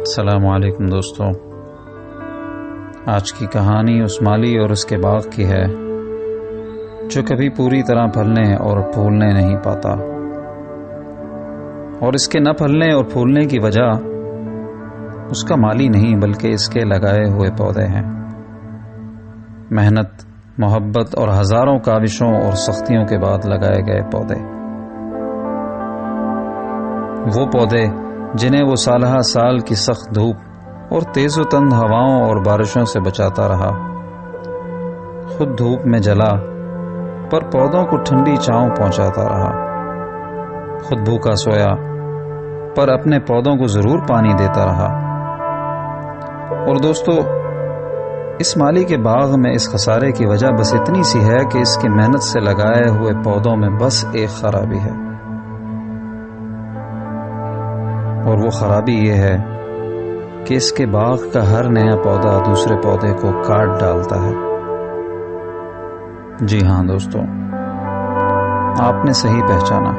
السلام علیکم دوستو، آج کی کہانی اس مالی اور اس کے باغ کی ہے جو کبھی پوری طرح پھلنے اور پھولنے نہیں پاتا، اور اس کے نہ پھلنے اور پھولنے کی وجہ اس کا مالی نہیں بلکہ اس کے لگائے ہوئے پودے ہیں۔ محنت، محبت اور ہزاروں کاوشوں اور سختیوں کے بعد لگائے گئے پودے، وہ پودے جنہیں وہ سالہ سال کی سخت دھوپ اور تیز و تند ہواؤں اور بارشوں سے بچاتا رہا، خود دھوپ میں جلا پر پودوں کو ٹھنڈی چھاؤں پہنچاتا رہا، خود بھوکا سویا پر اپنے پودوں کو ضرور پانی دیتا رہا۔ اور دوستو، اس مالی کے باغ میں اس خسارے کی وجہ بس اتنی سی ہے کہ اس کی محنت سے لگائے ہوئے پودوں میں بس ایک خرابی ہے، اور وہ خرابی یہ ہے کہ اس کے باغ کا ہر نیا پودا دوسرے پودے کو کاٹ ڈالتا ہے۔ جی ہاں دوستو، آپ نے صحیح پہچانا،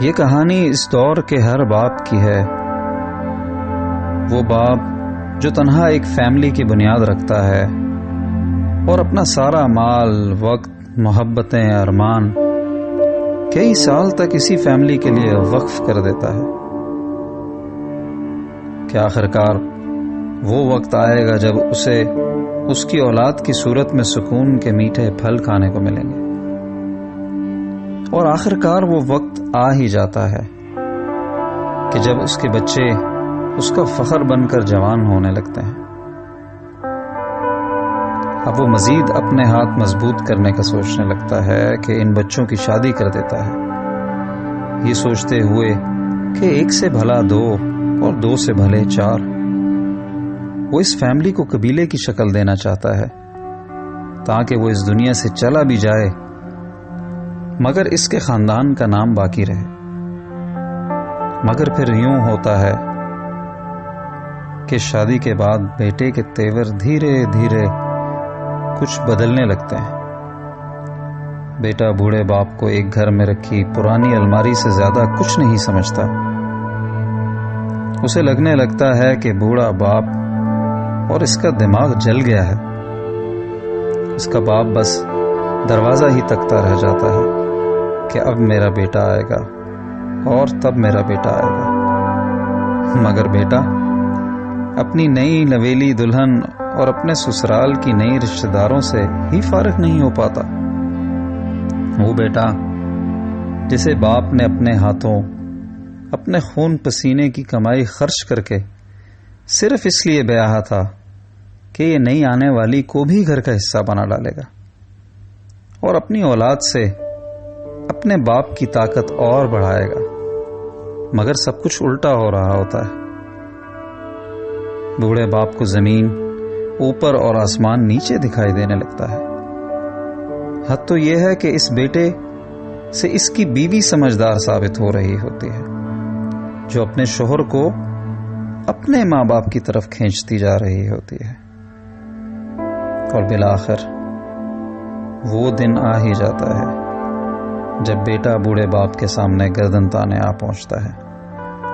یہ کہانی اس دور کے ہر باپ کی ہے، وہ باپ جو تنہا ایک فیملی کی بنیاد رکھتا ہے اور اپنا سارا مال، وقت، محبتیں، ارمان کئی سال تک اسی فیملی کے لیے وقف کر دیتا ہے کہ آخرکار وہ وقت آئے گا جب اسے اس کی اولاد کی صورت میں سکون کے میٹھے پھل کھانے کو ملیں گے، اور آخرکار وہ وقت آ ہی جاتا ہے کہ جب اس کے بچے اس کا فخر بن کر جوان ہونے لگتے ہیں۔ اب وہ مزید اپنے ہاتھ مضبوط کرنے کا سوچنے لگتا ہے کہ ان بچوں کی شادی کر دیتا ہے، یہ سوچتے ہوئے کہ ایک سے بھلا دو اور دو سے بھلے چار۔ وہ اس فیملی کو قبیلے کی شکل دینا چاہتا ہے تاکہ وہ اس دنیا سے چلا بھی جائے مگر اس کے خاندان کا نام باقی رہے۔ مگر پھر یوں ہوتا ہے کہ شادی کے بعد بیٹے کے تیور دھیرے دھیرے کچھ بدلنے لگتے ہیں۔ بیٹا بوڑھے باپ کو ایک گھر میں رکھی پرانی الماری سے زیادہ کچھ نہیں سمجھتا، اسے لگنے لگتا ہے کہ بوڑھا باپ اور اس کا دماغ جل گیا ہے، اس کا باپ بس دروازہ ہی تکتا رہ جاتا ہے کہ اب میرا بیٹا آئے گا اور تب میرا بیٹا آئے گا۔ مگر بیٹا اپنی نئی نویلی دلہن اور اپنے سسرال کی نئی رشتہ داروں سے ہی فارغ نہیں ہو پاتا۔ وہ بیٹا جسے باپ نے اپنے ہاتھوں اپنے خون پسینے کی کمائی خرچ کر کے صرف اس لیے بیاہا تھا کہ یہ نئی آنے والی کو بھی گھر کا حصہ بنا ڈالے گا، اور اپنی اولاد سے اپنے باپ کی طاقت اور بڑھائے گا، مگر سب کچھ الٹا ہو رہا ہوتا ہے۔ بوڑھے باپ کو زمین اوپر اور آسمان نیچے دکھائی دینے لگتا ہے۔ حد تو یہ ہے کہ اس بیٹے سے اس کی بیوی سمجھدار ثابت ہو رہی ہوتی ہے، جو اپنے شوہر کو اپنے ماں باپ کی طرف کھینچتی جا رہی ہوتی ہے، اور بالآخر وہ دن آ ہی جاتا ہے جب بیٹا بوڑھے باپ کے سامنے گردن تانے آ پہنچتا ہے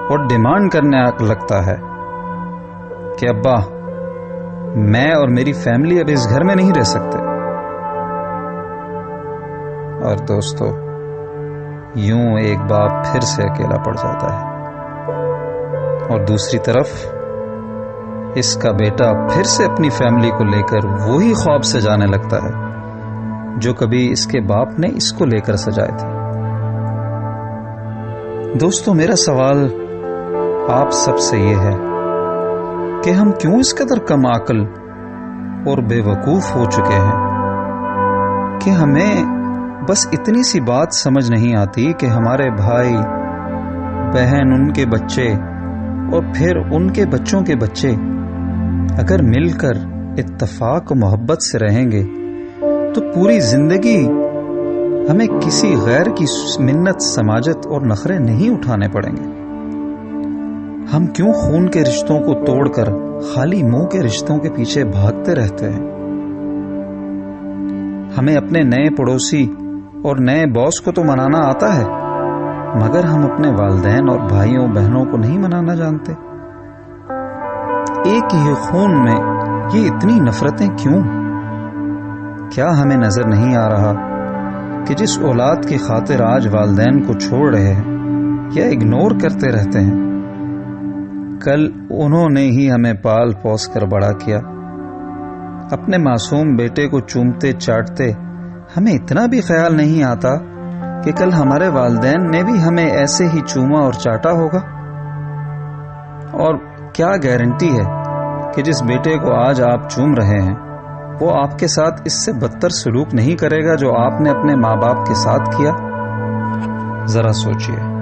اور ڈیمانڈ کرنے لگتا ہے کہ ابا، میں اور میری فیملی اب اس گھر میں نہیں رہ سکتے۔ اور دوستو، یوں ایک باپ پھر سے اکیلا پڑ جاتا ہے، اور دوسری طرف اس کا بیٹا پھر سے اپنی فیملی کو لے کر وہی خواب سجانے لگتا ہے جو کبھی اس کے باپ نے اس کو لے کر سجائے تھے۔ دوستو، میرا سوال آپ سب سے یہ ہے کہ ہم کیوں اس قدر کم عقل اور بے وقوف ہو چکے ہیں کہ ہمیں بس اتنی سی بات سمجھ نہیں آتی کہ ہمارے بھائی بہن، ان کے بچے اور پھر ان کے بچوں کے بچے اگر مل کر اتفاق و محبت سے رہیں گے تو پوری زندگی ہمیں کسی غیر کی منت، سماجت اور نخرے نہیں اٹھانے پڑیں گے۔ ہم کیوں خون کے رشتوں کو توڑ کر خالی منہ کے رشتوں کے پیچھے بھاگتے رہتے ہیں؟ ہمیں اپنے نئے پڑوسی اور نئے باس کو تو منانا آتا ہے، مگر ہم اپنے والدین اور بھائیوں بہنوں کو نہیں منانا جانتے۔ ایک ہی خون میں یہ اتنی نفرتیں کیوں؟ کیا ہمیں نظر نہیں آ رہا کہ جس اولاد کی خاطر آج والدین کو چھوڑ رہے ہیں یا اگنور کرتے رہتے ہیں، کل انہوں نے ہی ہمیں پال پوس کر بڑا کیا۔ اپنے معصوم بیٹے کو چومتے چاٹتے ہمیں اتنا بھی خیال نہیں آتا کہ کل ہمارے والدین نے بھی ہمیں ایسے ہی چوما اور چاٹا ہوگا؟ اور کیا گارنٹی ہے کہ جس بیٹے کو آج آپ چوم رہے ہیں وہ آپ کے ساتھ اس سے بدتر سلوک نہیں کرے گا جو آپ نے اپنے ماں باپ کے ساتھ کیا؟ ذرا سوچئے۔